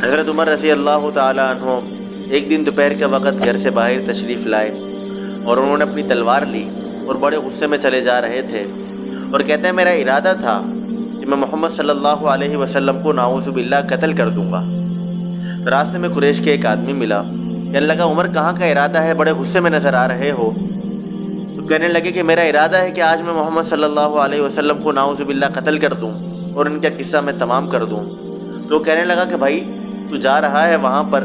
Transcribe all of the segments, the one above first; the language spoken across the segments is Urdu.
حضرت عمر رضی اللہ تعالیٰ عنہ ایک دن دوپہر کے وقت گھر سے باہر تشریف لائے اور انہوں نے اپنی تلوار لی اور بڑے غصے میں چلے جا رہے تھے اور کہتے ہیں میرا ارادہ تھا کہ میں محمد صلی اللہ علیہ وسلم کو نعوذ باللہ قتل کر دوں گا۔ تو راستے میں قریش کے ایک آدمی ملا، کہنے لگا عمر کہاں کا ارادہ ہے، بڑے غصے میں نظر آ رہے ہو۔ تو کہنے لگے کہ میرا ارادہ ہے کہ آج میں محمد صلی اللہ علیہ وسلم کو نعوذ باللہ قتل کر دوں اور ان کا قصہ میں تمام کر دوں۔ تو کہنے لگا کہ بھائی تو جا رہا ہے وہاں پر،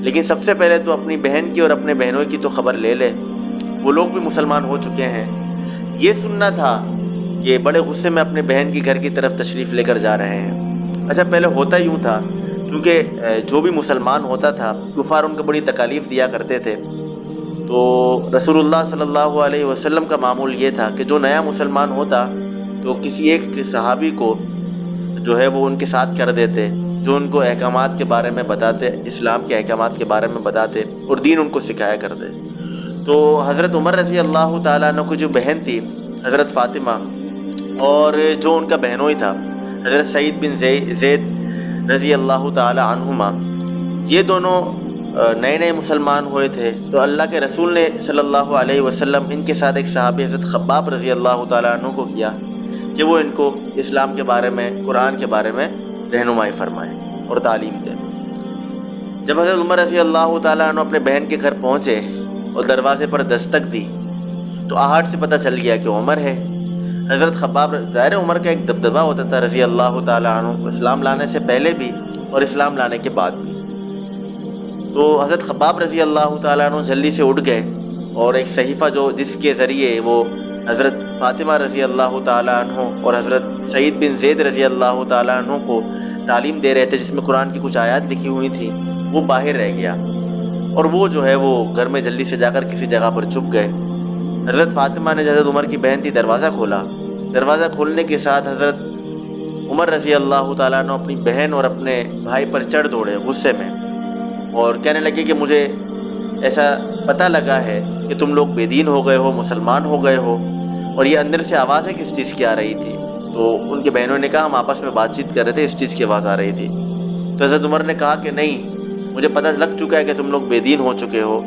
لیکن سب سے پہلے تو اپنی بہن کی اور اپنے بہنوں کی تو خبر لے لے، وہ لوگ بھی مسلمان ہو چکے ہیں۔ یہ سننا تھا کہ بڑے غصے میں اپنے بہن کی گھر کی طرف تشریف لے کر جا رہے ہیں۔ اچھا پہلے ہوتا یوں تھا، کیونکہ جو بھی مسلمان ہوتا تھا کفار ان کو بڑی تکالیف دیا کرتے تھے، تو رسول اللہ صلی اللہ علیہ وسلم کا معمول یہ تھا کہ جو نیا مسلمان ہوتا تو کسی ایک صحابی کو جو ہے وہ ان کے ساتھ کر دیتے، جو ان کو احکامات کے بارے میں بتاتے، اسلام کے احکامات کے بارے میں بتاتے اور دین ان کو سکھایا کرتے۔ تو حضرت عمر رضی اللہ تعالیٰ عنہ کی جو بہن تھی حضرت فاطمہ، اور جو ان کا بہنوئی تھا حضرت سعید بن زید رضی اللہ تعالیٰ عنہما، یہ دونوں نئے مسلمان ہوئے تھے۔ تو اللہ کے رسول نے صلی اللہ علیہ وسلم ان کے ساتھ ایک صحابی حضرت خباب رضی اللہ تعالیٰ عنہ کو کیا کہ وہ ان کو اسلام کے بارے میں، قرآن کے بارے میں رہنمائی فرمائے اور تعلیم دے۔ جب حضرت عمر رضی اللہ تعالیٰ عنہ اپنے بہن کے گھر پہنچے اور دروازے پر دستک دی تو آہٹ سے پتہ چل گیا کہ عمر ہے۔ حضرت خباب، ظاہر عمر کا ایک دبدبہ ہوتا تھا رضی اللہ تعالیٰ عنہ، اسلام لانے سے پہلے بھی اور اسلام لانے کے بعد بھی۔ تو حضرت خباب رضی اللہ تعالیٰ عنہ جلدی سے اٹھ گئے اور ایک صحیفہ جس کے ذریعے وہ حضرت فاطمہ رضی اللہ تعالیٰ عنہ اور حضرت سعید بن زید رضی اللہ تعالیٰ عنہ کو تعلیم دے رہے تھے، جس میں قرآن کی کچھ آیات لکھی ہوئی تھیں، وہ باہر رہ گیا اور وہ جو ہے وہ گھر میں جلدی سے جا کر کسی جگہ پر چھپ گئے۔ حضرت فاطمہ نے، حضرت عمر کی بہن تھی، دروازہ کھولا۔ دروازہ کھولنے کے ساتھ حضرت عمر رضی اللہ تعالیٰ عنہ اپنی بہن اور اپنے بھائی پر چڑھ دوڑے غصے میں اور کہنے لگے کہ مجھے ایسا پتہ لگا ہے کہ تم لوگ بے دین ہو گئے ہو، مسلمان ہو گئے ہو، اور یہ اندر سے آوازیں کس چیز کی آ رہی تھی؟ تو ان کے بہنوں نے کہا ہم آپس میں بات چیت کر رہے تھے، اس چیز کی آواز آ رہی تھی۔ تو حضرت عمر نے کہا کہ نہیں، مجھے پتہ لگ چکا ہے کہ تم لوگ بے دین ہو چکے ہو،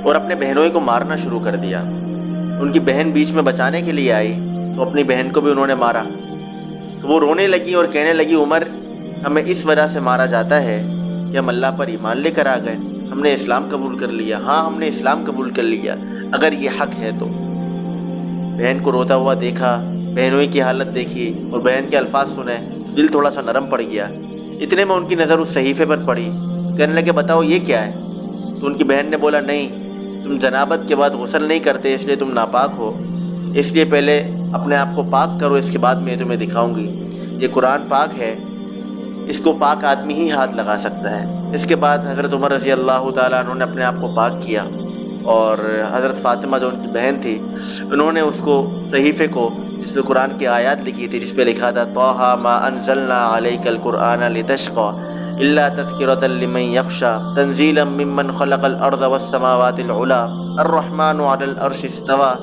اور اپنے بہنوں کو مارنا شروع کر دیا۔ ان کی بہن بیچ میں بچانے کے لیے آئی تو اپنی بہن کو بھی انہوں نے مارا۔ تو وہ رونے لگی اور کہنے لگی عمر ہمیں اس وجہ سے مارا جاتا ہے کہ ہم اللہ پر ایمان لے کر آ گئے، ہم نے اسلام قبول کر لیا۔ ہاں ہم نے اسلام قبول کر لیا، اگر یہ حق ہے تو۔ بہن کو روتا ہوا دیکھا، بہنوئی کی حالت دیکھی اور بہن کے الفاظ سنے تو دل تھوڑا سا نرم پڑ گیا۔ اتنے میں ان کی نظر اس صحیفے پر پڑی، کہنے لگے بتاؤ یہ کیا ہے؟ تو ان کی بہن نے بولا نہیں، تم جنابت کے بعد غسل نہیں کرتے اس لیے تم ناپاک ہو، اس لیے پہلے اپنے آپ کو پاک کرو، اس کے بعد میں تمہیں دکھاؤں گی۔ یہ قرآن پاک ہے، اس کو پاک آدمی ہی ہاتھ لگا سکتا ہے۔ اس کے بعد حضرت عمر رضی اللہ تعالیٰ عنہ نے اپنے آپ کو پاک کیا، اور حضرت فاطمہ جو ان کی بہن تھی، انہوں نے اس کو صحیفے کو جس میں قرآن کی آیات لکھی تھی، جس پہ لکھا تھا طٰہٰ مَا أَنزَلْنَا عَلَيْكَ الْقُرْآنَ لِتَشْقَىٰ إِلَّا تَذْكِرَةً لِّمَن يَخْشَىٰ تَنزِيلًا مِّمَّنْ خَلَقَ الْأَرْضَ وَالسَّمَاوَاتِ الْعُلَىٰ الرَّحْمَٰنُ عَلَى الْعَرْشِ اسْتَوَىٰ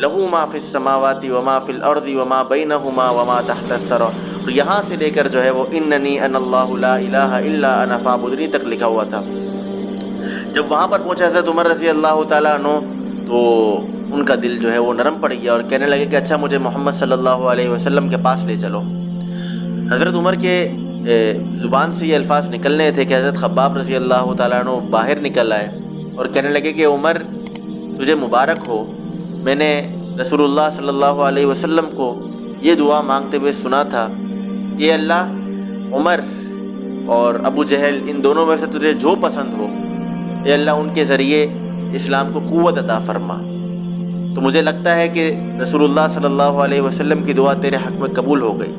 لَهُ مَا فِي السَّمَاوَاتِ وَمَا فِي الْأَرْضِ وَمَا بَيْنَهُمَا وَمَا تَحْتَ الثَّرَىٰ، اور یہاں سے لے کر جو ہے وہ إِنَّنِي أَنَا اللَّهُ لَا إِلَٰهَ إِلَّا أَنَا فَاعْبُدْنِی تک لکھا ہوا تھا۔ جب وہاں پر پہنچے حضرت عمر رضی اللہ تعالیٰ عنہ تو ان کا دل جو ہے وہ نرم پڑ گیا اور کہنے لگے کہ اچھا مجھے محمد صلی اللہ علیہ وسلم کے پاس لے چلو۔ حضرت عمر کے زبان سے یہ الفاظ نکلنے تھے کہ حضرت خباب رضی اللہ تعالیٰ عنہ باہر نکل آئے اور کہنے لگے کہ عمر تجھے مبارک ہو، میں نے رسول اللہ صلی اللہ علیہ وسلم کو یہ دعا مانگتے ہوئے سنا تھا کہ اللہ عمر اور ابو جہل ان دونوں میں سے تجھے جو پسند ہو، اے اللہ ان کے ذریعے اسلام کو قوت عطا فرما۔ تو مجھے لگتا ہے کہ رسول اللہ صلی اللہ علیہ وسلم کی دعا تیرے حق میں قبول ہو گئی۔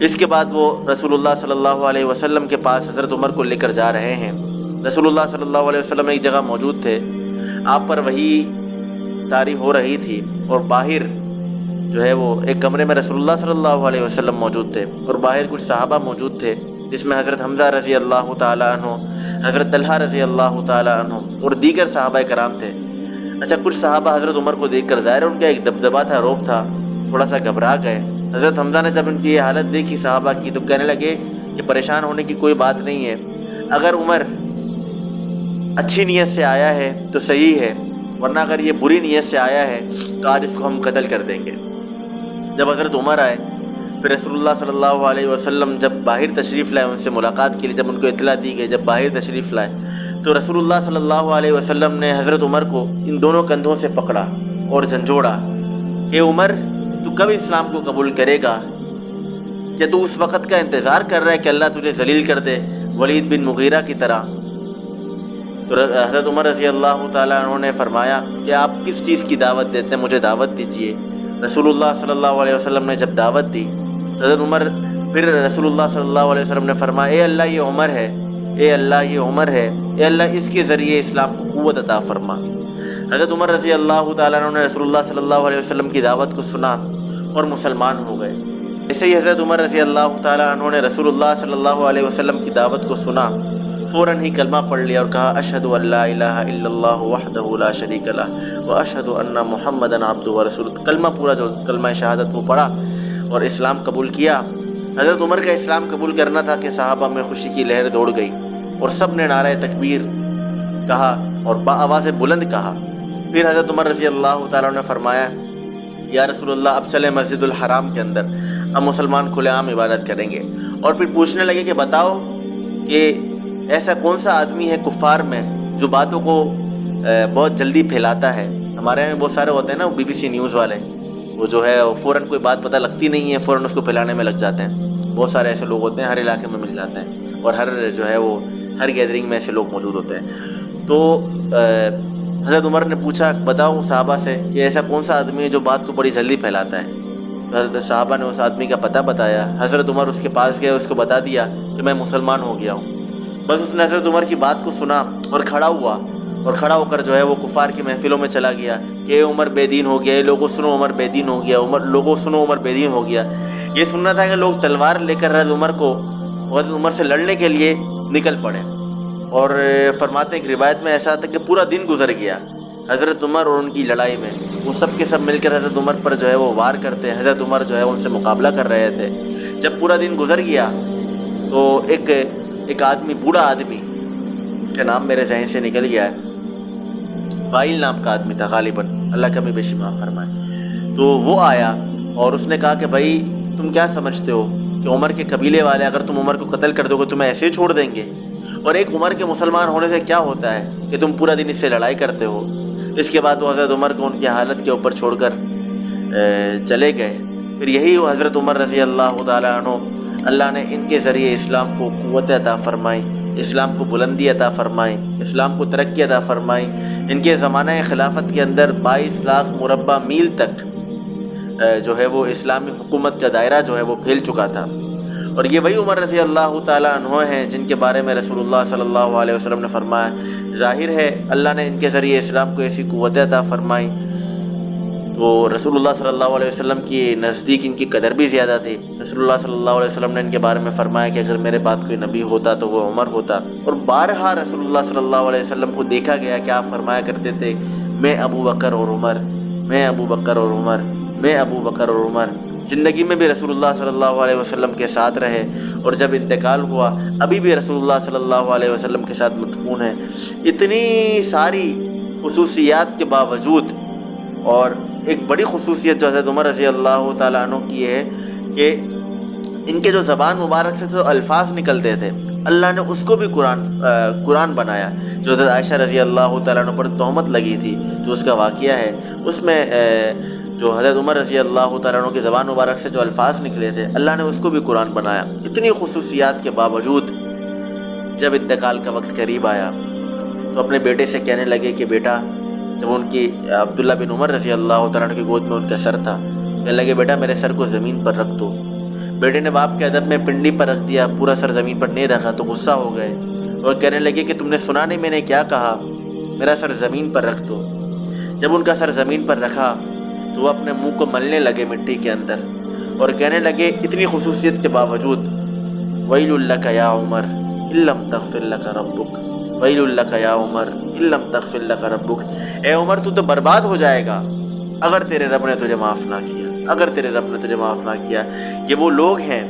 اس کے بعد وہ رسول اللہ صلی اللہ علیہ وسلم کے پاس حضرت عمر کو لے کر جا رہے ہیں۔ رسول اللہ صلی اللہ علیہ وسلم ایک جگہ موجود تھے، آپ پر وحی طاری ہو رہی تھی، اور باہر جو ہے وہ ایک کمرے میں رسول اللہ صلی اللہ علیہ وسلم موجود تھے اور باہر کچھ صحابہ موجود تھے، جس میں حضرت حمزہ رضی اللہ تعالیٰ عنہ، حضرت طلحہ رضی اللہ تعالیٰ عنہ اور دیگر صحابہ کرام تھے۔ اچھا کچھ صحابہ حضرت عمر کو دیکھ کر، ظاہر ان کا ایک دبدبا تھا، روب تھا، تھوڑا سا گھبرا گئے۔ حضرت حمزہ نے جب ان کی یہ حالت دیکھی صحابہ کی تو کہنے لگے کہ پریشان ہونے کی کوئی بات نہیں ہے، اگر عمر اچھی نیت سے آیا ہے تو صحیح ہے، ورنہ اگر یہ بری نیت سے آیا ہے تو آج اس کو ہم قتل کر دیں گے۔ جب حضرت عمر آئے پھر رسول اللہ صلی اللہ علیہ وسلم جب باہر تشریف لائے، ان سے ملاقات کے لیے جب ان کو اطلاع دی گئی، جب باہر تشریف لائے تو رسول اللہ صلی اللہ علیہ وسلم نے حضرت عمر کو ان دونوں کندھوں سے پکڑا اور جھنجھوڑا کہ عمر تو کب اسلام کو قبول کرے گا؟ کیا تو اس وقت کا انتظار کر رہا ہے کہ اللہ تجھے ذلیل کر دے ولید بن مغیرہ کی طرح؟ تو حضرت عمر رضی اللہ تعالیٰ عنہ نے فرمایا کہ آپ کس چیز کی دعوت دیتے ہیں، مجھے دعوت دیجیے۔ رسول اللہ صلی اللہ علیہ وسلم نے جب دعوت دی تو حضرت عمر پھر رسول اللہ صلی اللہ علیہ وسلم نے فرمایا، اے اللہ یہ عمر ہے، اے اللہ یہ عمر ہے، اے اللہ اس کے ذریعے اسلام کو قوت عطا فرما۔ حضرت عمر رضی اللہ تعالیٰ عنہ نے رسول اللہ صلی اللہ علیہ وسلم کی دعوت کو سنا اور مسلمان ہو گئے۔ ایسے ہی حضرت عمر رضی اللہ تعالیٰ عنہ نے رسول اللہ صلی اللہ علیہ وسلم کی دعوت کو سنا، فوراً ہی کلمہ پڑھ لیا اور کہا اشہد ان لا الہ الا اللہ وحدہ لا شریک لہ واشہد ان محمدًا عبدہ ورسولہ۔ کلمہ پورا جو کلمہ شہادت وہ پڑھا اور اسلام قبول کیا۔ حضرت عمر کا اسلام قبول کرنا تھا کہ صحابہ میں خوشی کی لہر دوڑ گئی اور سب نے نعرہ تکبیر کہا اور بآواز بلند کہا۔ پھر حضرت عمر رضی اللہ تعالیٰ نے فرمایا، یا رسول اللہ اب چلیں مسجد الحرام کے اندر، اب مسلمان کھلے عام عبادت کریں گے۔ اور پھر پوچھنے لگے کہ بتاؤ کہ ایسا کون سا آدمی ہے کفار میں جو باتوں کو بہت جلدی پھیلاتا ہے؟ ہمارے یہاں بہت سارے ہوتے ہیں نا بی بی سی نیوز والے، وہ جو ہے فوراً کوئی بات پتہ لگتی نہیں ہے فوراً اس کو پھیلانے میں لگ جاتے ہیں۔ بہت سارے ایسے لوگ ہوتے ہیں، ہر علاقے میں مل جاتے ہیں اور ہر جو ہے وہ ہر گیدرنگ میں ایسے لوگ موجود ہوتے ہیں۔ تو حضرت عمر نے پوچھا بتاؤ صحابہ سے کہ ایسا کون سا آدمی ہے جو بات کو بڑی جلدی پھیلاتا ہے؟ حضرت صحابہ نے اس آدمی کا پتہ بتایا۔ حضرت عمر اس کے پاس گئے، اس کو بتا دیا کہ میں مسلمان ہو گیا ہوں۔ بس اس نے حضرت عمر کی بات کو سنا اور کھڑا ہوا، اور کھڑا ہو کر جو ہے وہ کفار کی محفلوں میں چلا گیا کہ اے عمر بے دین ہو گیا، اے لوگوں سنو عمر بے دین ہو گیا، لوگوں سنو عمر بے دین ہو گیا۔ یہ سننا تھا کہ لوگ تلوار لے کر حضرت عمر سے لڑنے کے لیے نکل پڑے۔ اور فرماتے ہیں کہ روایت میں ایسا تھا کہ پورا دن گزر گیا حضرت عمر اور ان کی لڑائی میں، وہ سب کے سب مل کر حضرت عمر پر جو ہے وہ وار کرتے، حضرت عمر جو ہے ان سے مقابلہ کر رہے تھے۔ جب پورا دن گزر گیا تو ایک آدمی، بوڑھا آدمی، اس کا نام میرے ذہن سے نکل گیا ہے، وائل نام کا آدمی تھا غالباً، اللہ کمی بیشی معاف فرمائے۔ تو وہ آیا اور اس نے کہا کہ بھائی تم کیا سمجھتے ہو کہ عمر کے قبیلے والے اگر تم عمر کو قتل کر دو گے تمہیں ایسے ہی چھوڑ دیں گے؟ اور ایک عمر کے مسلمان ہونے سے کیا ہوتا ہے کہ تم پورا دن اس سے لڑائی کرتے ہو؟ اس کے بعد وہ حضرت عمر کو ان کی حالت کے اوپر چھوڑ کر چلے گئے۔ پھر یہی حضرت عمر رضی اللہ تعالیٰ عنہ، اللہ نے ان کے ذریعے اسلام کو قوت عطا فرمائی، اسلام کو بلندی عطا فرمائی، اسلام کو ترقی عطا فرمائی۔ ان کے زمانہ خلافت کے اندر 22 لاکھ مربع میل تک جو ہے وہ اسلامی حکومت کا دائرہ جو ہے وہ پھیل چکا تھا۔ اور یہ وہی عمر رضی اللہ تعالیٰ عنہ ہیں جن کے بارے میں رسول اللہ صلی اللہ علیہ وسلم نے فرمایا، ظاہر ہے اللہ نے ان کے ذریعے اسلام کو ایسی قوت عطا فرمائی۔ تو رسول اللہ صلی اللہ علیہ وسلم کی نزدیک ان کی قدر بھی زیادہ تھی۔ رسول اللہ صلی اللہ علیہ وسلم نے ان کے بارے میں فرمایا کہ اگر میرے بعد کوئی نبی ہوتا تو وہ عمر ہوتا۔ اور بارہا رسول اللہ صلی اللہ علیہ وسلم کو دیکھا گیا کہ آپ فرمایا کرتے تھے، میں ابو بکر اور عمر، میں ابو بکر اور عمر، میں ابو بکر اور عمر۔ زندگی میں بھی رسول اللہ صلی اللہ علیہ وسلم کے ساتھ رہے اور جب انتقال ہوا ابھی بھی رسول اللہ صلی اللہ علیہ وسلم کے ساتھ مدفون ہیں۔ اتنی ساری خصوصیات کے باوجود، اور ایک بڑی خصوصیت جو حضرت عمر رضی اللہ تعالیٰ عنہ کی ہے کہ ان کے جو زبان مبارک سے جو الفاظ نکلتے تھے اللہ نے اس کو بھی قرآن بنایا۔ جو حضرت عائشہ رضی اللہ تعالیٰ عنہ پر تہمت لگی تھی جو اس کا واقعہ ہے، اس میں جو حضرت عمر رضی اللہ تعالیٰ عنہ کی زبان مبارک سے جو الفاظ نکلے تھے اللہ نے اس کو بھی قرآن بنایا۔ اتنی خصوصیات کے باوجود جب انتقال کا وقت قریب آیا تو اپنے بیٹے سے کہنے لگے کہ بیٹا، جب ان کی عبداللہ بن عمر رضی اللہ تعالیٰ عنہ کی گود میں ان کا سر تھا، کہنے لگے بیٹا میرے سر کو زمین پر رکھ دو۔ بیٹے نے باپ کے ادب میں پنڈی پر رکھ دیا، پورا سر زمین پر نہیں رکھا تو غصہ ہو گئے اور کہنے لگے کہ تم نے سنا نہیں میں نے کیا کہا، میرا سر زمین پر رکھ دو۔ جب ان کا سر زمین پر رکھا تو وہ اپنے منہ کو ملنے لگے مٹی کے اندر اور کہنے لگے اتنی خصوصیت کے باوجود، ویل لک یا عمر ان لم تغفر لک ربک، ویل لک یا عمر ان لم تغفر لک ربک، اے عمر تو برباد ہو جائے گا اگر تیرے رب نے تجھے معاف نہ کیا، اگر تیرے رب نے تجھے معاف نہ کیا۔ یہ وہ لوگ ہیں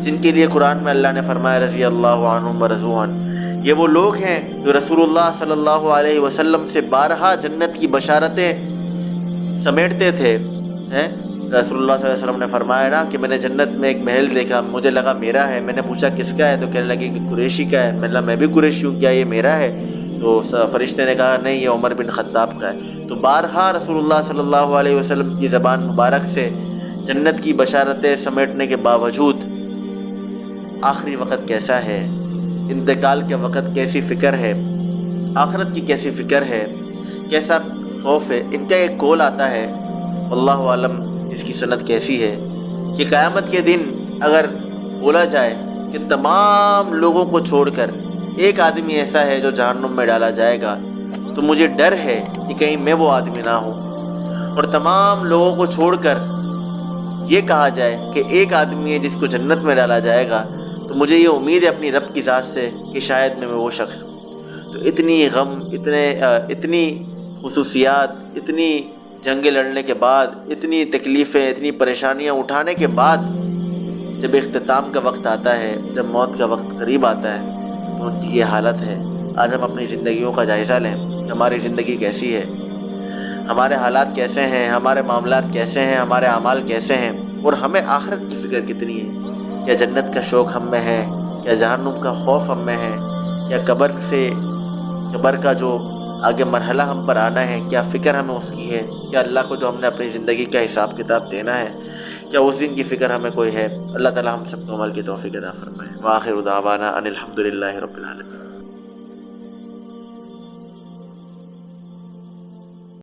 جن کے لیے قرآن میں اللہ نے فرمایا رضی اللہ عنہم ورضوا عنہ یہ وہ لوگ ہیں جو رسول اللہ صلی اللہ علیہ وسلم سے بارہا جنت کی بشارتیں سمیٹتے تھے. رسول اللہ صلی اللہ علیہ وسلم نے فرمایا نا کہ میں نے جنت میں ایک محل دیکھا, مجھے لگا میرا ہے. میں نے پوچھا کس کا ہے, تو کہنے لگے کہ قریشی کا ہے. میں بھی قریشی ہوں, کیا یہ میرا ہے؟ تو فرشتے نے کہا نہیں, یہ عمر بن خطاب کا ہے. تو بارہا رسول اللہ صلی اللہ علیہ وسلم کی زبان مبارک سے جنت کی بشارتیں سمیٹنے کے باوجود آخری وقت کیسا ہے, انتقال کے وقت کیسی فکر ہے, آخرت کی کیسی فکر ہے, کیسا خوف ہے. ان کا ایک قول آتا ہے, واللہ عالم اس کی سند کیسی ہے, کہ قیامت کے دن اگر بولا جائے کہ تمام لوگوں کو چھوڑ کر ایک آدمی ایسا ہے جو جہنم میں ڈالا جائے گا, تو مجھے ڈر ہے کہ کہیں میں وہ آدمی نہ ہوں. اور تمام لوگوں کو چھوڑ کر یہ کہا جائے کہ ایک آدمی ہے جس کو جنت میں ڈالا جائے گا, تو مجھے یہ امید ہے اپنی رب کی ذات سے کہ شاید میں وہ شخص ہوں. تو اتنی غم, اتنی خصوصیات, اتنی جنگیں لڑنے کے بعد, اتنی تکلیفیں, اتنی پریشانیاں اٹھانے کے بعد جب اختتام کا وقت آتا ہے, جب موت کا وقت قریب آتا ہے, تو ان کی یہ حالت ہے. آج ہم اپنی زندگیوں کا جائزہ لیں, ہماری زندگی کیسی ہے, ہمارے حالات کیسے ہیں, ہمارے معاملات کیسے ہیں, ہمارے اعمال کیسے ہیں, اور ہمیں آخرت کی فکر کتنی ہے. کیا جنت کا شوق ہم میں ہے, کیا جہنم کا خوف ہم میں ہے, کیا قبر کا جو آگے مرحلہ ہم پر آنا ہے, کیا فکر ہمیں اس کی ہے, کیا اللہ کو جو ہم نے اپنی زندگی کا حساب کتاب دینا ہے, کیا اس دن کی فکر ہمیں کوئی ہے. اللہ تعالی ہم سب کو عمل کی توفیق عطا فرمائے. وآخر دعوانا ان الحمد للہ رب العالمین.